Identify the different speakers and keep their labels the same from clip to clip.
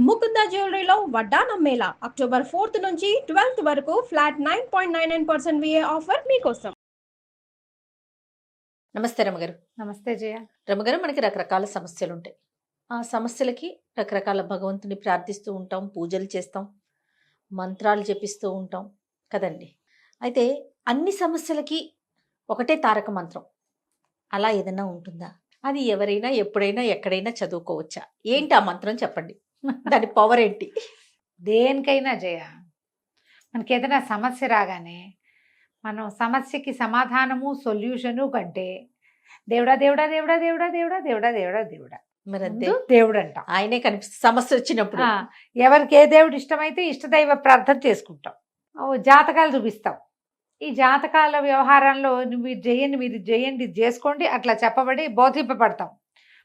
Speaker 1: ముకుంద జ్యువెలరీలో వడ్డానం Mela October 4th నుంచి 12th వరకు ఫ్లాట్ 9.99% VA ఆఫర్ మీకోసం.
Speaker 2: నమస్తే రమగారు.
Speaker 3: నమస్తే జయ.
Speaker 2: రమగారు, మనకి రకరకాల సమస్యలు ఉంటాయి. ఆ సమస్యలకి రకరకాల భగవంతుని ప్రార్థిస్తూ ఉంటాం, పూజలు చేస్తాం, మంత్రాలు జపిస్తూ ఉంటాం కదండి. అయితే అన్ని సమస్యలకి ఒకటే తారక మంత్రం అలా ఏదైనా ఉంటుందా? అది ఎవరైనా ఎప్పుడైనా ఎక్కడైనా చదువుకోవచ్చా? ఏంటి ఆ మంత్రం చెప్పండి, దాని పవర్ ఏంటి?
Speaker 3: దేనికైనా జయ, మనకి ఏదైనా సమస్య రాగానే మనం సమస్యకి సమాధానము సొల్యూషను కంటే దేవుడా దేవుడా దేవుడా దేవుడా దేవుడా దేవుడా దేవుడా దేవుడా
Speaker 2: మరి అంతే,
Speaker 3: ముందు దేవుడు అంటాం.
Speaker 2: ఆయనే కనిపిస్తుంది సమస్య వచ్చినప్పుడు.
Speaker 3: ఎవరికి ఏ దేవుడు ఇష్టమైతే ఇష్టదైవ ప్రార్థన చేసుకుంటాం. జాతకాలు చూపిస్తాం. ఈ జాతకాల వ్యవహారంలో మీరు చేయండి, మీరు చేయండి, ఇది చేసుకోండి అట్లా చెప్పబడి బోధింపబడతాం.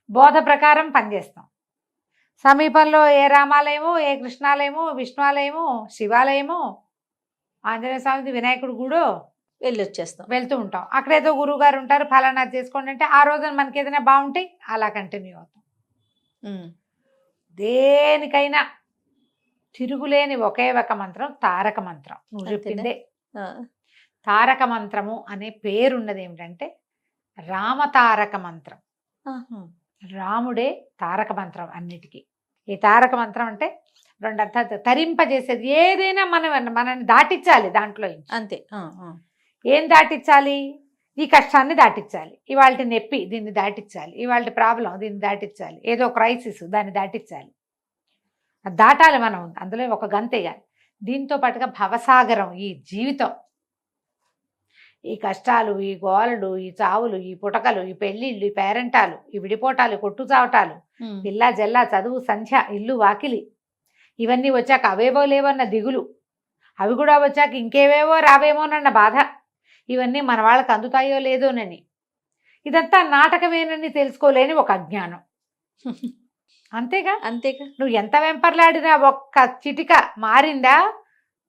Speaker 3: బోధ ప్రకారం పనిచేస్తాం. సమీపంలో ఏ రామాలయమో, ఏ కృష్ణాలయమో, విష్ణువాలయమో, శివాలయమో, ఆంజనేయ స్వామిది, వినాయకుడు కూడా
Speaker 2: వెళ్ళొచ్చేస్తాం,
Speaker 3: వెళ్తూ ఉంటాం. అక్కడేదో గురువు గారు ఉంటారు, ఫలానా చేసుకోండి అంటే ఆ రోజున మనకి ఏదైనా బాగుంటాయి, అలా కంటిన్యూ అవుతాం. దేనికైనా తిరుగులేని ఒకే ఒక మంత్రం తారక మంత్రం. నువ్వు చెప్పిందే తారక మంత్రము అనే పేరున్నది. ఏమిటంటే రామతారక మంత్రం. రాముడే తారక మంత్రం అన్నిటికీ. ఈ తారక మంత్రం అంటే రెండు అర్థాలు, తరింపజేసేది. ఏదైనా మనల్ని దాటించాలి దాంట్లో.
Speaker 2: అంతే.
Speaker 3: ఏం దాటించాలి? ఈ కష్టాన్ని దాటించాలి, ఇవాళ నొప్పి దీన్ని దాటించాలి, ఇవాళ ప్రాబ్లం దీన్ని దాటించాలి, ఏదో క్రైసిస్ దాన్ని దాటించాలి. అది దాటాలి మనం, అందులో ఒక గంతేయాలి. దీంతో పాటుగా భవసాగరం, ఈ జీవితం, ఈ కష్టాలు, ఈ గోలలు, ఈ చావులు, ఈ పుటకలు, ఈ పెళ్ళిళ్ళు, ఈ పేరెంటాలు, ఈ విడిపోటాలు, కొట్టు చావటాలు, పిల్ల జల్ల, చదువు, సంధ్య, ఇల్లు వాకిలి, ఇవన్నీ వచ్చాక అవేవో లేవన్న దిగులు, అవి కూడా వచ్చాక ఇంకేవేవో రావేమోనన్న బాధ, ఇవన్నీ మన వాళ్ళకి అందుతాయో లేదోనని, ఇదంతా నాటకమేనని తెలుసుకోలేని ఒక అజ్ఞానం. అంతేగా అంతేగా. నువ్వు ఎంత వెంపర్లాడినా ఒక్క చిటిక మారిందా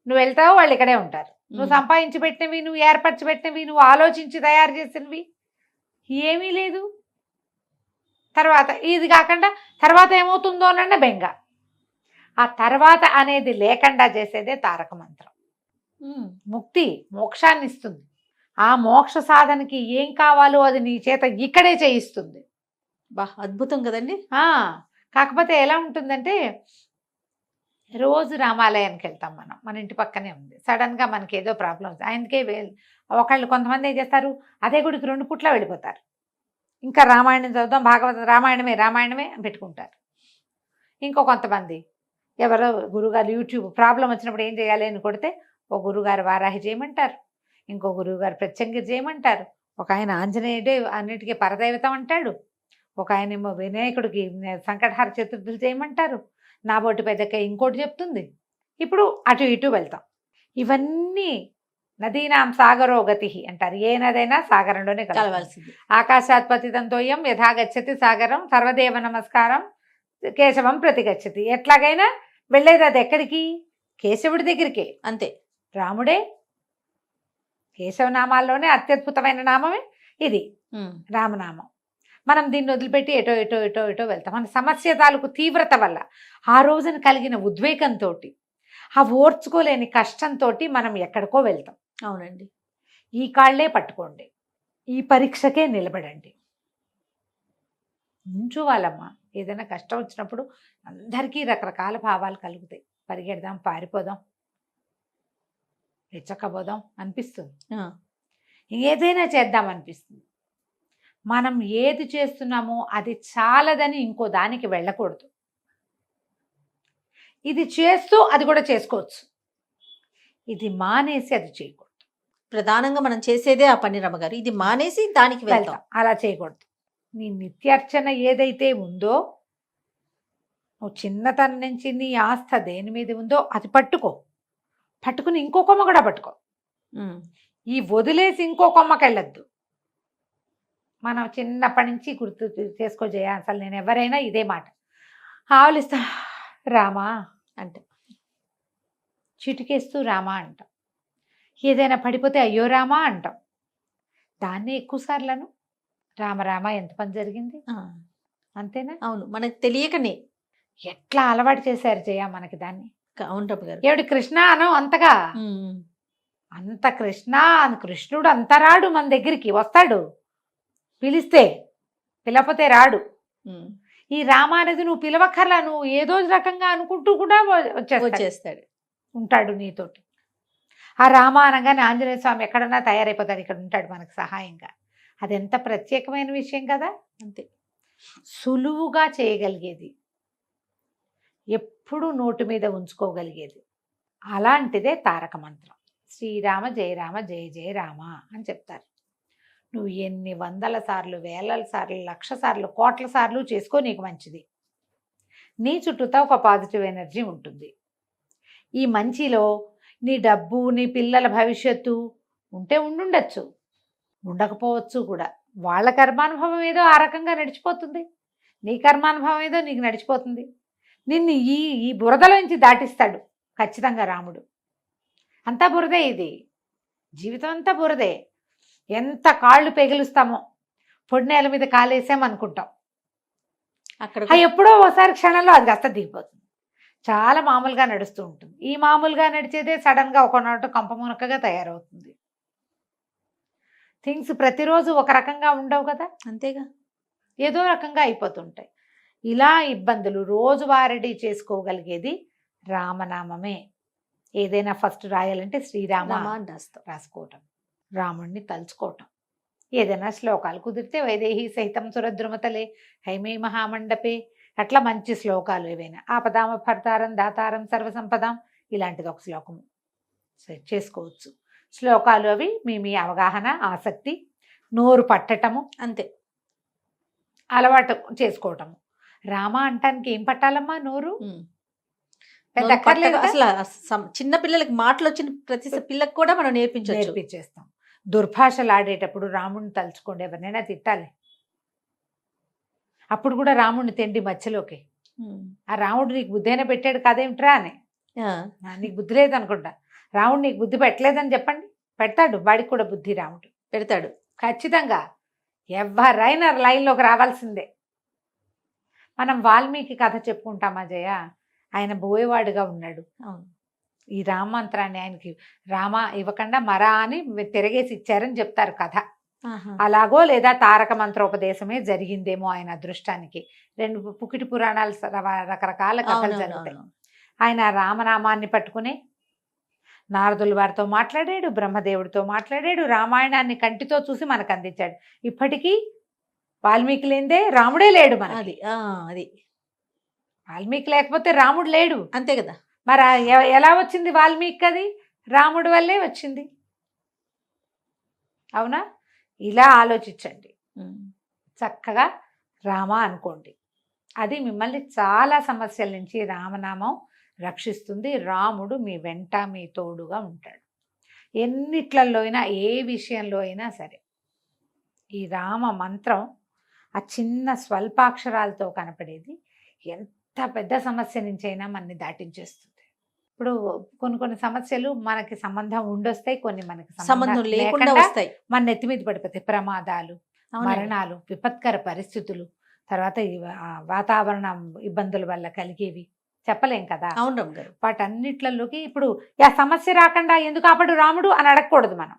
Speaker 3: నువ్వు వెళ్తావు, వాళ్ళు ఇక్కడే ఉంటారు. నువ్వు సంపాదించి పెట్టినవి, నువ్వు ఏర్పరచి పెట్టినవి, నువ్వు ఆలోచించి తయారు చేసినవి ఏమీ లేదు. తర్వాత ఇది కాకుండా తర్వాత ఏమవుతుందోనన్న బెంగ. ఆ తర్వాత అనేది లేకుండా చేసేదే తారక మంత్రం. ముక్తి, మోక్షాన్ని ఇస్తుంది. ఆ మోక్ష సాధనకి ఏం కావాలో అది నీ చేత ఇక్కడే చేయిస్తుంది.
Speaker 2: అద్భుతం కదండి.
Speaker 3: కాకపోతే ఎలా ఉంటుందంటే, రోజు రామాలయానికి వెళ్తాం మనం, మన ఇంటి పక్కనే ఉంది. సడన్గా మనకి ఏదో ప్రాబ్లం ఉంది, ఆయనకే ఒకళ్ళు కొంతమంది ఏం చేస్తారు, అదే గుడికి 2 పూట్ల వెళ్ళిపోతారు. ఇంకా రామాయణం చదువుతాం, భాగవతం, రామాయణమే రామాయణమే పెట్టుకుంటారు. ఇంకో కొంతమంది ఎవరో గురుగారు యూట్యూబ్ ప్రాబ్లం వచ్చినప్పుడు ఏం చేయాలి అని కొడితే, ఓ గురుగారు వారాహి చేయమంటారు, ఇంకో గురువుగారు ప్రత్యంగి చేయమంటారు, ఒక ఆయన ఆంజనేయుడే అన్నిటికీ పరదైవతం అంటాడు, ఒక ఆయన ఏమో వినాయకుడికి సంకటహార చతుర్థులు చేయమంటారు, నా బోటి పెద్దక్క ఇంకోటి చెప్తుంది. ఇప్పుడు అటు ఇటు వెళ్తాం. ఇవన్నీ నదీనాం సాగరో గతి అంటారు. ఏ నదైనా సాగరంలోనే కలవాల్సింది. ఆకాశాత్ పతితంతోయం యథా గచ్చతి సాగరం సర్వదేవ నమస్కారం కేశవం ప్రతిగచ్చతి. ఎట్లాగైనా వెళ్ళేది అది ఎక్కడికి? కేశవుడి దగ్గరికే.
Speaker 2: అంతే.
Speaker 3: రాముడే. కేశవనామాల్లోనే అత్యద్భుతమైన నామమే ఇది రామనామం. మనం దీన్ని వదిలిపెట్టి ఎటో ఎటో ఎటో ఎటో వెళ్తాం. మన సమస్య తాలూకు తీవ్రత వల్ల, ఆ రోజున కలిగిన ఉద్వేగంతో, ఆ ఓర్చుకోలేని కష్టంతో మనం ఎక్కడికో వెళ్తాం.
Speaker 2: అవునండి.
Speaker 3: ఈ కాళ్లే పట్టుకోండి, ఈ పరీక్షకే నిలబడండి. నుంచోవాలమ్మా. ఏదైనా కష్టం వచ్చినప్పుడు అందరికీ రకరకాల భావాలు కలుగుతాయి. పరిగెడదాం, పారిపోదాం, రెచ్చకపోదాం అనిపిస్తుంది, ఏదైనా చేద్దాం అనిపిస్తుంది. మనం ఏది చేస్తున్నామో అది చాలదని ఇంకో దానికి వెళ్ళకూడదు. ఇది చేస్తూ అది కూడా చేసుకోవచ్చు, ఇది మానేసి అది చేయకూడదు.
Speaker 2: ప్రధానంగా మనం చేసేదే ఆ పని రమగారు. ఇది మానేసి దానికి వెళ్తాం,
Speaker 3: అలా చేయకూడదు. నీ నిత్యార్చన ఏదైతే ఉందో, నువ్వు చిన్నతనం నుంచి నీ ఆస్థ దేని మీద ఉందో అది పట్టుకుని ఇంకో కొమ్మ కూడా పట్టుకో. ఈ వదిలేసి ఇంకో కొమ్మకి వెళ్ళొద్దు. మనం చిన్నప్పటి నుంచి గుర్తు చేసుకోజేయ. అసలు నేను ఎవరైనా ఇదే మాట, ఆవులిస్తా రామా అంట, చిటికేస్తూ రామా అంటాం. ఏదైనా పడిపోతే అయ్యో రామా అంటాం. దాన్నే ఎక్కువసార్లను రామ రామ ఎంత పని జరిగింది, అంతేనా?
Speaker 2: అవును, మనకు తెలియకనే
Speaker 3: ఎట్లా అలవాటు చేశారు జయ మనకి దాన్ని.
Speaker 2: అవును రమ్య గారు.
Speaker 3: ఏమిటి కృష్ణ అనం అంతగా, అంత కృష్ణుడు అంత రాడు మన దగ్గరికి, వస్తాడు పిలిస్తే, పిలకపోతే రాడు. ఈ రామ అనేది నువ్వు పిలవక్కర్లా, నువ్వు ఏదో రకంగా అనుకుంటూ కూడా
Speaker 2: వచ్చేస్తాడు,
Speaker 3: ఉంటాడు నీతోటి. ఆ రామ అనగానే ఆంజనేయ స్వామి ఎక్కడన్నా తయారైపోతాడు, ఇక్కడ ఉంటాడు మనకు సహాయంగా. అది ఎంత ప్రత్యేకమైన విషయం కదా.
Speaker 2: అంతే
Speaker 3: సులువుగా చేయగలిగేది, ఎప్పుడు నోటి మీద ఉంచుకోగలిగేది. అలాంటిదే తారక మంత్రం. శ్రీరామ జయ రామ జయ జయ రామ అని చెప్తారు. నువ్వు ఎన్ని వందల సార్లు, వేల సార్లు, లక్ష సార్లు, కోట్ల సార్లు చేసుకో, నీకు మంచిది. నీ చుట్టూతో ఒక పాజిటివ్ ఎనర్జీ ఉంటుంది. ఈ మంచిలో నీ డబ్బు, నీ పిల్లల భవిష్యత్తు ఉంటే ఉండుండొచ్చు, ఉండకపోవచ్చు కూడా. వాళ్ళ కర్మానుభవం ఏదో ఆ రకంగా నడిచిపోతుంది, నీ కర్మానుభవం ఏదో నీకు నడిచిపోతుంది. నిన్ను ఈ బురదలోంచి దాటిస్తాడు ఖచ్చితంగా రాముడు. అంతా బురదే, ఇది జీవితం అంతా బురదే. ఎంత కాళ్ళు పెగిలుస్తామో, పొడి నేల మీద కాలేసామనుకుంటాం,
Speaker 2: అక్కడ
Speaker 3: ఎప్పుడో ఒకసారి క్షణంలో అది కాస్త దిగిపోతుంది. చాలా మామూలుగా నడుస్తూ ఉంటుంది. ఈ మామూలుగా నడిచేదే సడన్గా ఒక నాటు కంపమునకగా తయారవుతుంది. థింగ్స్ ప్రతిరోజు ఒక రకంగా ఉండవు కదా,
Speaker 2: అంతేగా,
Speaker 3: ఏదో రకంగా అయిపోతుంటాయి. ఇలా ఇబ్బందులు రోజువారీ చేసుకోగలిగేది రామనామమే. ఏదైనా ఫస్ట్ రాయాలంటే శ్రీరామ రాసుకోవటం, రాముణ్ణి తలుచుకోవటం. ఏదైనా శ్లోకాలు కుదిరితే వైదేహి సహితం సురద్రుమతలే హైమే మహామండపే, అట్లా మంచి శ్లోకాలు ఏవైనా, ఆపదామ భర్తారం దాతారం సర్వసంపదాం, ఇలాంటిది ఒక శ్లోకము చేసుకోవచ్చు. శ్లోకాలు అవి మీ అవగాహన, ఆసక్తి, నోరు పట్టటము,
Speaker 2: అంతే
Speaker 3: అలవాటు చేసుకోవటము. రామ అంటానికి ఏం పట్టాలమ్మా, నోరు పెద్ద అక్కర్లేదు.
Speaker 2: అసలు చిన్న పిల్లలకి మాటలు వచ్చిన ప్రతి పిల్లకి కూడా మనం
Speaker 3: నేర్పించేస్తాం. దుర్భాషలు ఆడేటప్పుడు రాముడిని తలుచుకోండి, ఎవరినైనా తిట్టాలి, అప్పుడు కూడా రాముడిని తెండి మధ్యలోకి. ఆ రాముడు నీకు బుద్ధి అయినా పెట్టాడు కాదేమిట్రా అని, నీకు బుద్ధి లేదనుకుంటా, రాముడు నీకు బుద్ధి పెట్టలేదని చెప్పండి, పెడతాడు. వాడికి కూడా బుద్ధి రాముడు
Speaker 2: పెడతాడు
Speaker 3: ఖచ్చితంగా. ఎవరైనా లైన్లోకి రావాల్సిందే. మనం వాల్మీకి కథ చెప్పుకుంటామా జయ, ఆయన బోయేవాడుగా ఉన్నాడు. ఈ రామంత్రాన్ని ఆయనకి రామ ఇవ్వకుండా మరా అని తిరగేసి ఇచ్చారని చెప్తారు కథ. అలాగో లేదా తారక మంత్రోపదేశమే జరిగిందేమో ఆయన అదృష్టానికి. 2 పుకిటి పురాణాలు, రకరకాల కథలు జరుగుతాయి. ఆయన రామనామాన్ని పట్టుకుని నారదుల వారితో మాట్లాడాడు, బ్రహ్మదేవుడితో మాట్లాడాడు, రామాయణాన్ని కంటితో చూసి మనకు అందించాడు. ఇప్పటికీ వాల్మీకి లేదే రాముడే లేడు మనది.
Speaker 2: అది
Speaker 3: వాల్మీకి లేకపోతే రాముడు లేడు,
Speaker 2: అంతే కదా.
Speaker 3: మరి ఎలా వచ్చింది వాల్మీకి? అది రాముడి వల్లే వచ్చింది, అవునా? ఇలా ఆలోచించండి, చక్కగా రామ అనుకోండి. అది మిమ్మల్ని చాలా సమస్యల నుంచి రామనామం రక్షిస్తుంది. రాముడు మీ వెంట, మీ తోడుగా ఉంటాడు. ఎన్నిట్లలో అయినా, ఏ విషయంలో అయినా సరే ఈ రామ మంత్రం ఆ చిన్న స్వల్పాక్షరాలతో కనపడేది ఎంత పెద్ద సమస్య నుంచి అయినా మనని దాటించేస్తుంది. ఇప్పుడు కొన్ని సమస్యలు మనకి సంబంధం ఉండొస్తాయి, కొన్ని మనకి సంబంధం లేకుండా వస్తాయి, మన నెత్తి మీద పడిపోతాయి. ప్రమాదాలు, మరణాలు, విపత్కర పరిస్థితులు, తర్వాత వాతావరణ ఇబ్బందుల వల్ల కలిగేవి చెప్పలేం కదా.
Speaker 2: అవును గారు.
Speaker 3: వాటన్నిట్లలోకి ఇప్పుడు ఆ సమస్య రాకుండా ఎందుకు ఆపడు రాముడు అని అడగకూడదు. మనం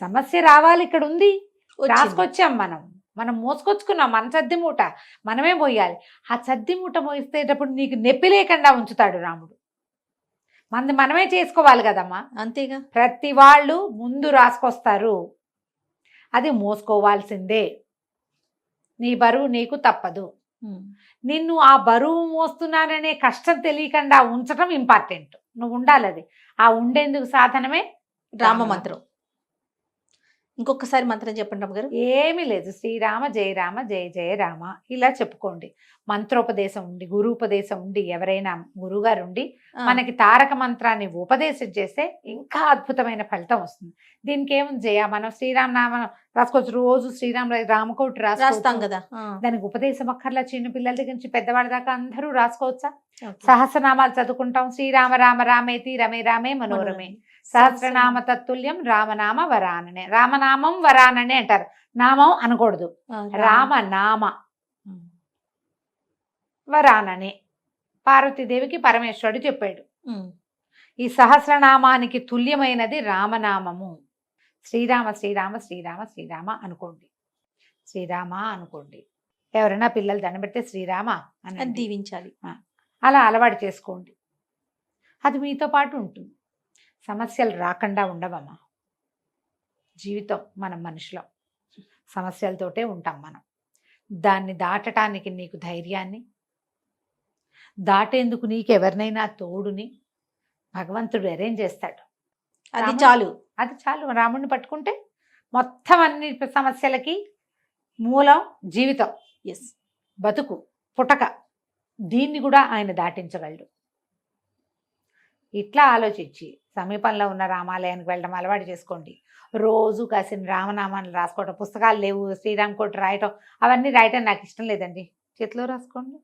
Speaker 3: సమస్య రావాలి, ఇక్కడ ఉంది, రాసుకొచ్చాం, మనం మోసుకొచ్చుకున్నాం. మన సద్ది మూట మనమే మోయాలి. ఆ సద్ది మూట మోయిస్తేటప్పుడు నీకు నొప్పి లేకుండా ఉంచుతాడు రాముడు. మనమే చేసుకోవాలి కదమ్మా,
Speaker 2: అంతేగా.
Speaker 3: ప్రతి వాళ్ళు ముందు రాసుకొస్తారు, అది మోసుకోవాల్సిందే. నీ బరువు నీకు తప్పదు. నిన్ను ఆ బరువు మోస్తున్నాననే కష్టం తెలియకుండా ఉంచడం ఇంపార్టెంట్. నువ్వు ఉండాలి, అది ఆ ఉండేందుకు సాధనమే
Speaker 2: రామ మంత్రం. ఇంకొకసారి మంత్రం చెప్పండి రామ గారు.
Speaker 3: ఏమీ లేదు, శ్రీరామ జయ రామ జయ జయ రామ ఇలా చెప్పుకోండి. మంత్రోపదేశం ఉండి, గురుపదేశం ఉండి, ఎవరైనా గురువుగారు ఉండి మనకి తారక మంత్రాన్ని ఉపదేశం చేస్తే ఇంకా అద్భుతమైన ఫలితం వస్తుంది. దీనికి ఏముంది జయ, మనం శ్రీరామ నామం రాసుకోవచ్చు, రోజు శ్రీరామ రామకోటి రాస్తాం కదా. దానికి ఉపదేశం అక్కర్లా, చిన్న పిల్లల దగ్గర నుంచి పెద్దవాళ్ళ దాకా అందరూ రాసుకోవచ్చా. సహస్రనామాలు చదువుకుంటాం, శ్రీరామ రామ రామేతి రమే రామే మనోరమే సహస్రనామ తత్తుల్యం రామనామ వరాననే. రామనామం వరాననే అంటారు, నామం అనకూడదు, రామనామ వరాననే. పార్వతీదేవికి పరమేశ్వరుడు చెప్పాడు. ఈ సహస్రనామానికి తుల్యమైనది రామనామము. శ్రీరామ శ్రీరామ శ్రీరామ శ్రీరామ అనుకోండి, శ్రీరామ అనుకోండి. ఎవరైనా పిల్లలు దండం పెడితే శ్రీరామ అని
Speaker 2: దీవించాలి.
Speaker 3: అలా అలవాటు చేసుకోండి. అది మీతో పాటు ఉంటుంది. సమస్యలు రాకుండా ఉండవమ్మా. జీవితం మనం మనుషులం, సమస్యలతోటే ఉంటాం మనం. దాన్ని దాటటానికి నీకు ధైర్యాన్ని, దాటేందుకు నీకు ఎవరినైనా తోడుని భగవంతుడు అరేంజ్ చేస్తాడు.
Speaker 2: అది చాలు,
Speaker 3: అది చాలు. రాముడిని పట్టుకుంటే మొత్తం అన్ని సమస్యలకి మూలం జీవితం, బతుకు, పుటక. దీన్ని కూడా ఆయన దాటించగలడు. ఇట్లా ఆలోచించి సమీపంలో ఉన్న రామాలయానికి వెళ్ళడం అలవాటు చేసుకోండి. రోజు కాసిన రామనామాన్ని రాసుకోవటం, పుస్తకాలు లేవు శ్రీరామ్ కోటి రాయటం, అవన్నీ రాయటం నాకు ఇష్టం లేదండి. చేతిలో రాసుకోండి.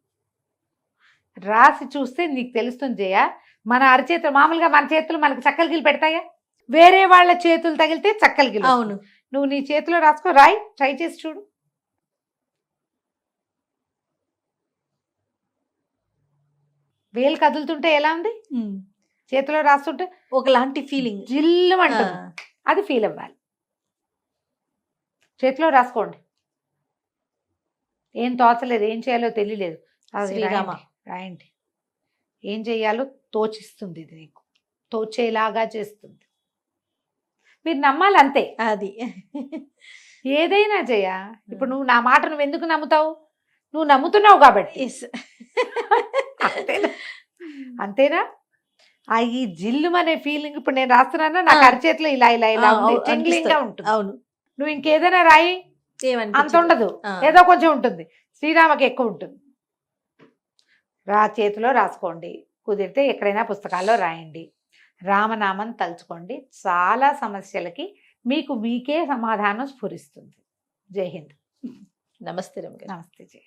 Speaker 3: రాసి చూస్తే నీకు తెలుస్తుంది జయ. మన అరచేతులు మామూలుగా మన చేతులు మనకి చక్కలు గిల్లు పెడతాయా? వేరే వాళ్ళ చేతులు తగిలితే చక్కలు గిల్లు.
Speaker 2: అవును,
Speaker 3: నువ్వు నీ చేతిలో రాసుకో, రాయి, ట్రై చేసి చూడు. వేలు కదులుతుంటే ఎలా ఉంది? చేతిలో రాస్తుంటే
Speaker 2: ఒకలాంటి ఫీలింగ్,
Speaker 3: జిల్లు అంటుంది. అది ఫీల్ అవ్వాలి. చేతిలో రాసుకోండి. ఏం తోచలేదు, ఏం చేయాలో తెలియలేదు,
Speaker 2: శ్రీరామ
Speaker 3: రాయండి. ఏం చేయాలో తోచిస్తుంది, ఇది నీకు తోచేలాగా చేస్తుంది. మీరు నమ్మాలి అంతే.
Speaker 2: అది
Speaker 3: ఏదైనా జయ. ఇప్పుడు నువ్వు నా మాట నువ్వు ఎందుకు నమ్ముతావు? నువ్వు నమ్ముతున్నావు కాబట్టి. అంతేనా? ఈ జిల్లు అనే ఫీలింగ్ ఇప్పుడు నేను రాస్తున్నానా, నాకు అరచేతిలో ఇలా ఇలా ఇలా టింగ్లింగ్ గా ఉంటుంది.
Speaker 2: అవును.
Speaker 3: నువ్వు ఇంకేదైనా రాయి, అంత ఉండదు, ఏదో కొంచెం ఉంటుంది. శ్రీరామకి ఎక్కువ ఉంటుంది. చేతిలో రాసుకోండి, కుదిరితే ఎక్కడైనా పుస్తకాల్లో రాయండి. రామనామం తలుచుకోండి. చాలా సమస్యలకి మీకే సమాధానం స్ఫురిస్తుంది. జై హింద్.
Speaker 2: నమస్తే రమ్య.
Speaker 3: నమస్తే జయ.